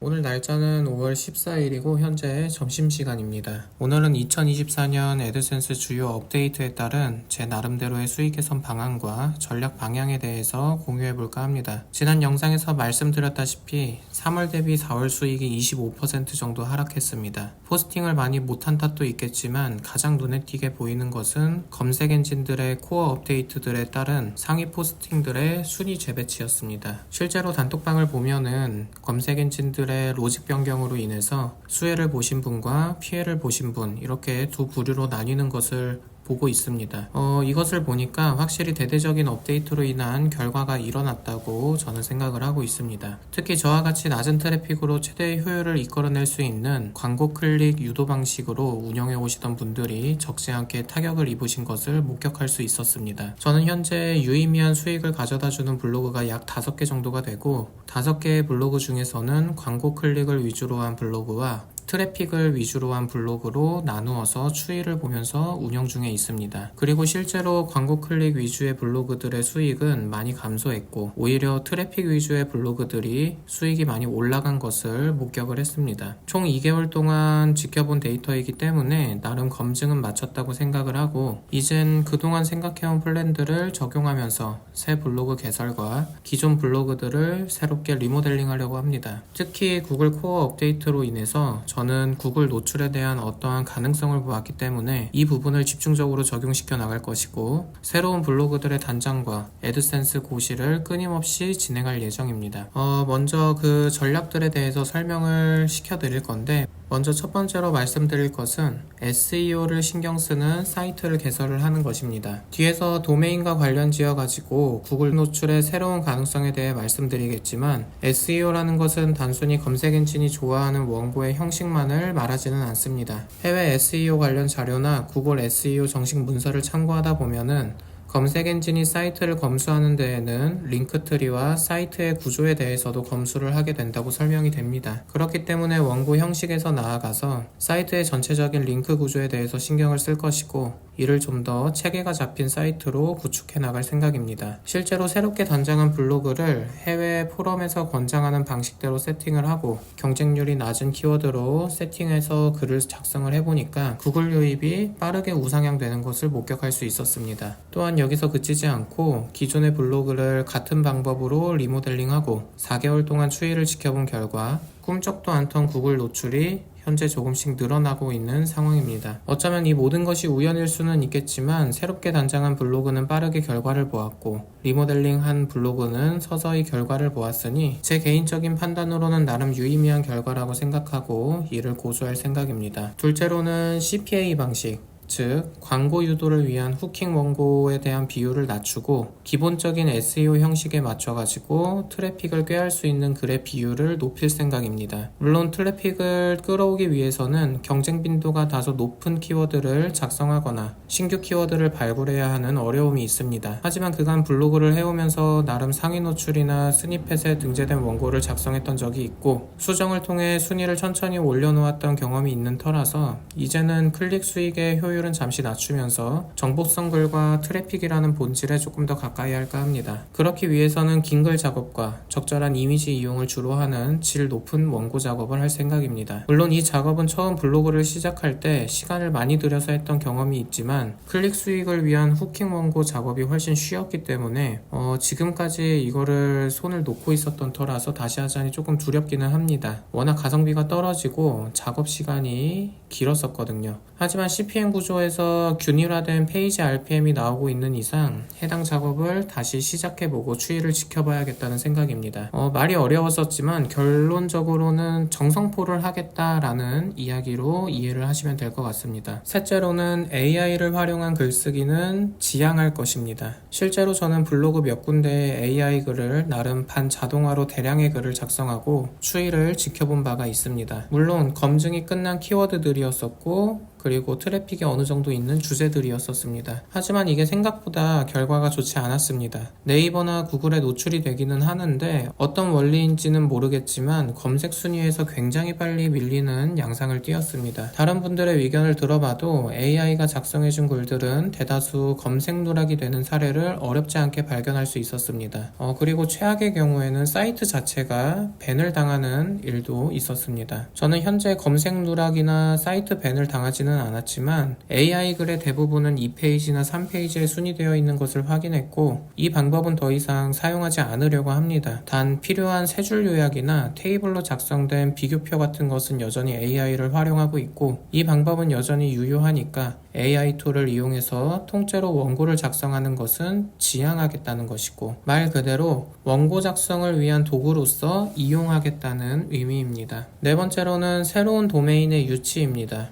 오늘 날짜는 5월 14일이고 현재 점심시간입니다. 오늘은 2024년 애드센스 주요 업데이트에 따른 제 나름대로의 수익 개선 방안과 전략 방향에 대해서 공유해볼까 합니다. 지난 영상에서 말씀드렸다시피 3월 대비 4월 수익이 25% 정도 하락했습니다. 포스팅을 많이 못한 탓도 있겠지만 가장 눈에 띄게 보이는 것은 검색 엔진들의 코어 업데이트들에 따른 상위 포스팅들의 순위 재배치였습니다. 실제로 단톡방을 보면은 검색 엔진들의 로직 변경으로 인해서 수혜를 보신 분과 피해를 보신 분 이렇게 두 부류로 나뉘는 것을 보고 있습니다. 이것을 보니까 확실히 대대적인 업데이트로 인한 결과가 일어났다고 저는 생각을 하고 있습니다. 특히 저와 같이 낮은 트래픽으로 최대의 효율을 이끌어낼 수 있는 광고 클릭 유도 방식으로 운영해 오시던 분들이 적지 않게 타격을 입으신 것을 목격할 수 있었습니다. 저는 현재 유의미한 수익을 가져다주는 블로그가 약 5개 정도가 되고 5개의 블로그 중에서는 광고 클릭을 위주로 한 블로그와 트래픽을 위주로 한 블로그로 나누어서 추이를 보면서 운영 중에 있습니다. 그리고 실제로 광고 클릭 위주의 블로그들의 수익은 많이 감소했고 오히려 트래픽 위주의 블로그들이 수익이 많이 올라간 것을 목격을 했습니다. 총 2개월 동안 지켜본 데이터이기 때문에 나름 검증은 마쳤다고 생각을 하고 이젠 그동안 생각해온 플랜들을 적용하면서 새 블로그 개설과 기존 블로그들을 새롭게 리모델링 하려고 합니다. 특히 구글 코어 업데이트로 인해서 저는 구글 노출에 대한 어떠한 가능성을 보았기 때문에 이 부분을 집중적으로 적용시켜 나갈 것이고 새로운 블로그들의 단장과 애드센스 고시를 끊임없이 진행할 예정입니다. 먼저 그 전략들에 대해서 설명을 시켜드릴 건데 먼저 첫 번째로 말씀드릴 것은 SEO를 신경 쓰는 사이트를 개설을 하는 것입니다. 뒤에서 도메인과 관련 지어 가지고 구글 노출의 새로운 가능성에 대해 말씀드리겠지만 SEO라는 것은 단순히 검색 엔진이 좋아하는 원고의 형식만을 말하지는 않습니다. 해외 SEO 관련 자료나 구글 SEO 정식 문서를 참고하다 보면은 검색 엔진이 사이트를 검수하는 데에는 링크트리와 사이트의 구조에 대해서도 검수를 하게 된다고 설명이 됩니다. 그렇기 때문에 원고 형식에서 나아가서 사이트의 전체적인 링크 구조에 대해서 신경을 쓸 것이고 이를 좀 더 체계가 잡힌 사이트로 구축해 나갈 생각입니다. 실제로 새롭게 단장한 블로그를 해외 포럼에서 권장하는 방식대로 세팅을 하고 경쟁률이 낮은 키워드로 세팅해서 글을 작성을 해보니까 구글 유입이 빠르게 우상향되는 것을 목격할 수 있었습니다. 또한 여기서 그치지 않고 기존의 블로그를 같은 방법으로 리모델링하고 4개월 동안 추이를 지켜본 결과 꿈쩍도 않던 구글 노출이 현재 조금씩 늘어나고 있는 상황입니다. 어쩌면 이 모든 것이 우연일 수는 있겠지만 새롭게 단장한 블로그는 빠르게 결과를 보았고 리모델링한 블로그는 서서히 결과를 보았으니 제 개인적인 판단으로는 나름 유의미한 결과라고 생각하고 이를 고수할 생각입니다. 둘째로는 CPA 방식 즉 광고 유도를 위한 후킹 원고에 대한 비율을 낮추고 기본적인 SEO 형식에 맞춰가지고 트래픽을 꾀할 수 있는 글의 비율을 높일 생각입니다. 물론 트래픽을 끌어오기 위해서는 경쟁 빈도가 다소 높은 키워드를 작성하거나 신규 키워드를 발굴해야 하는 어려움이 있습니다. 하지만 그간 블로그를 해오면서 나름 상위 노출이나 스니펫에 등재된 원고를 작성했던 적이 있고 수정을 통해 순위를 천천히 올려놓았던 경험이 있는 터라서 이제는 클릭 수익의 효율은 잠시 낮추면서 정보성 글과 트래픽이라는 본질에 조금 더 가까이 할까 합니다. 그렇기 위해서는 긴 글 작업과 적절한 이미지 이용을 주로 하는 질 높은 원고 작업을 할 생각입니다. 물론 이 작업은 처음 블로그를 시작할 때 시간을 많이 들여서 했던 경험이 있지만 클릭 수익을 위한 후킹 원고 작업이 훨씬 쉬웠기 때문에 지금까지 이거를 손을 놓고 있었던 터라서 다시 하자니 조금 두렵기는 합니다. 워낙 가성비가 떨어지고 작업 시간이 길었었거든요. 하지만 CPM 구조에서 균일화된 페이지 RPM이 나오고 있는 이상 해당 작업을 다시 시작해보고 추이를 지켜봐야겠다는 생각입니다. 말이 어려웠었지만 결론적으로는 정성포를 하겠다라는 이야기로 이해를 하시면 될 것 같습니다. 셋째로는 AI를 활용한 글쓰기는 지양할 것입니다. 실제로 저는 블로그 몇 군데에 AI 글을 나름 반자동화로 대량의 글을 작성하고 추이를 지켜본 바가 있습니다. 물론 검증이 끝난 키워드들이었었고 그리고 트래픽이 어느 정도 있는 주제들이었었습니다. 하지만 이게 생각보다 결과가 좋지 않았습니다. 네이버나 구글에 노출이 되기는 하는데 어떤 원리인지는 모르겠지만 검색 순위에서 굉장히 빨리 밀리는 양상을 띄었습니다. 다른 분들의 의견을 들어봐도 AI가 작성해준 글들은 대다수 검색 누락이 되는 사례를 어렵지 않게 발견할 수 있었습니다. 그리고 최악의 경우에는 사이트 자체가 밴을 당하는 일도 있었습니다. 저는 현재 검색 누락이나 사이트 밴을 당하지는 않았지만 AI 글의 대부분은 2페이지나 3페이지에 순위되어 있는 것을 확인했고 이 방법은 더 이상 사용하지 않으려고 합니다. 단 필요한 세 줄 요약이나 테이블로 작성된 비교표 같은 것은 여전히 AI를 활용하고 있고 이 방법은 여전히 유효하니까 AI 툴을 이용해서 통째로 원고를 작성하는 것은 지양하겠다는 것이고 말 그대로 원고 작성을 위한 도구로서 이용하겠다는 의미입니다. 네 번째로는 새로운 도메인의 유치입니다.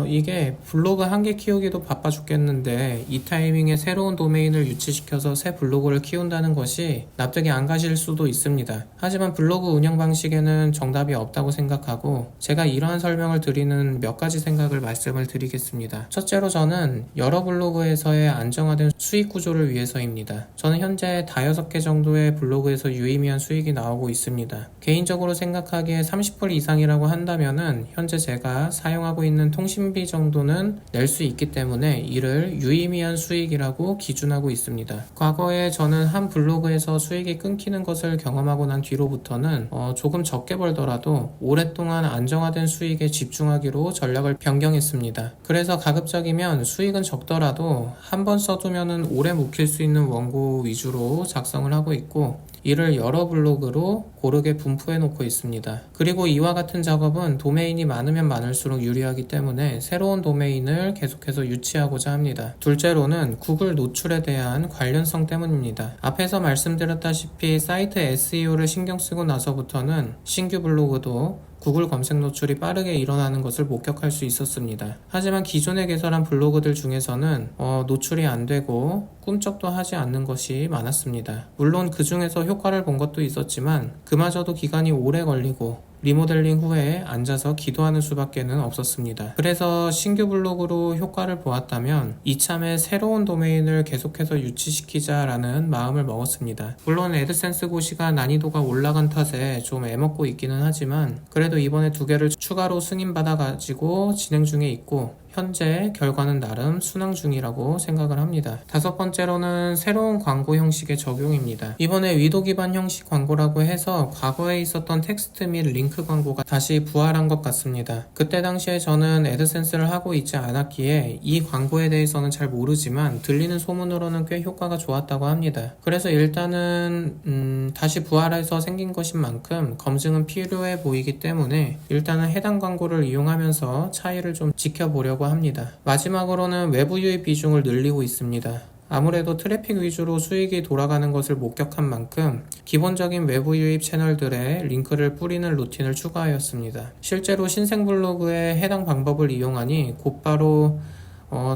이게 블로그 한 개 키우기도 바빠 죽겠는데 이 타이밍에 새로운 도메인을 유치시켜서 새 블로그를 키운다는 것이 납득이 안 가실 수도 있습니다. 하지만 블로그 운영 방식에는 정답이 없다고 생각하고 제가 이러한 설명을 드리는 몇 가지 생각을 말씀을 드리겠습니다. 첫째로 저는 여러 블로그에서의 안정화된 수익 구조를 위해서입니다. 저는 현재 5-6개 정도의 블로그에서 유의미한 수익이 나오고 있습니다. 개인적으로 생각하기에 30불 이상이라고 한다면은 현재 제가 사용하고 있는 통신비 정도는 낼 수 있기 때문에 이를 유의미한 수익이라고 기준하고 있습니다. 과거에 저는 한 블로그에서 수익이 끊기는 것을 경험하고 난 뒤로부터는 조금 적게 벌더라도 오랫동안 안정화된 수익에 집중하기로 전략을 변경했습니다. 그래서 가급적이면 수익은 적더라도 한 번 써두면은 오래 묵힐 수 있는 원고 위주로 작성을 하고 있고 이를 여러 블로그로 고르게 분포해 놓고 있습니다. 그리고 이와 같은 작업은 도메인이 많으면 많을수록 유리하기 때문에 새로운 도메인을 계속해서 유치하고자 합니다. 둘째로는 구글 노출에 대한 관련성 때문입니다. 앞에서 말씀드렸다시피 사이트 SEO를 신경 쓰고 나서부터는 신규 블로그도 구글 검색 노출이 빠르게 일어나는 것을 목격할 수 있었습니다. 하지만 기존에 개설한 블로그들 중에서는 노출이 안 되고 꿈쩍도 하지 않는 것이 많았습니다. 물론 그 중에서 효과를 본 것도 있었지만 그마저도 기간이 오래 걸리고 리모델링 후에 앉아서 기도하는 수밖에는 없었습니다. 그래서 신규 블로그로 효과를 보았다면 이참에 새로운 도메인을 계속해서 유치시키자라는 마음을 먹었습니다. 물론 애드센스 고시가 난이도가 올라간 탓에 좀 애먹고 있기는 하지만 그래도 이번에 2개를 추가로 승인받아가지고 진행 중에 있고 현재 결과는 나름 순항 중이라고 생각을 합니다. 5번째로는 새로운 광고 형식의 적용입니다. 이번에 위도 기반 형식 광고라고 해서 과거에 있었던 텍스트 및 링크 광고가 다시 부활한 것 같습니다. 그때 당시에 저는 애드센스를 하고 있지 않았기에 이 광고에 대해서는 잘 모르지만 들리는 소문으로는 꽤 효과가 좋았다고 합니다. 그래서 일단은 다시 부활해서 생긴 것인 만큼 검증은 필요해 보이기 때문에 일단은 해당 광고를 이용하면서 차이를 좀 지켜보려고 합니다. 마지막으로는 외부 유입 비중을 늘리고 있습니다. 아무래도 트래픽 위주로 수익이 돌아가는 것을 목격한 만큼 기본적인 외부 유입 채널들에 링크를 뿌리는 루틴을 추가하였습니다. 실제로 신생 블로그에 해당 방법을 이용하니 곧바로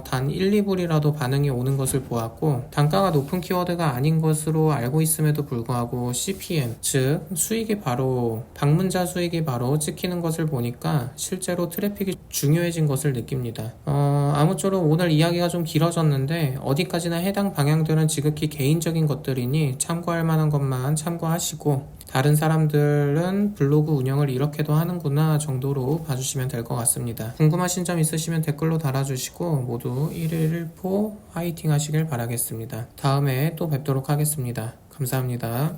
단 1-2불이라도 반응이 오는 것을 보았고 단가가 높은 키워드가 아닌 것으로 알고 있음에도 불구하고 CPM, 즉 수익이 바로 방문자 수익이 바로 찍히는 것을 보니까 실제로 트래픽이 중요해진 것을 느낍니다. 아무쪼록 오늘 이야기가 좀 길어졌는데 어디까지나 해당 방향들은 지극히 개인적인 것들이니 참고할 만한 것만 참고하시고 다른 사람들은 블로그 운영을 이렇게도 하는구나 정도로 봐주시면 될 것 같습니다. 궁금하신 점 있으시면 댓글로 달아주시고 모두 1일1포 화이팅 하시길 바라겠습니다. 다음에 또 뵙도록 하겠습니다. 감사합니다.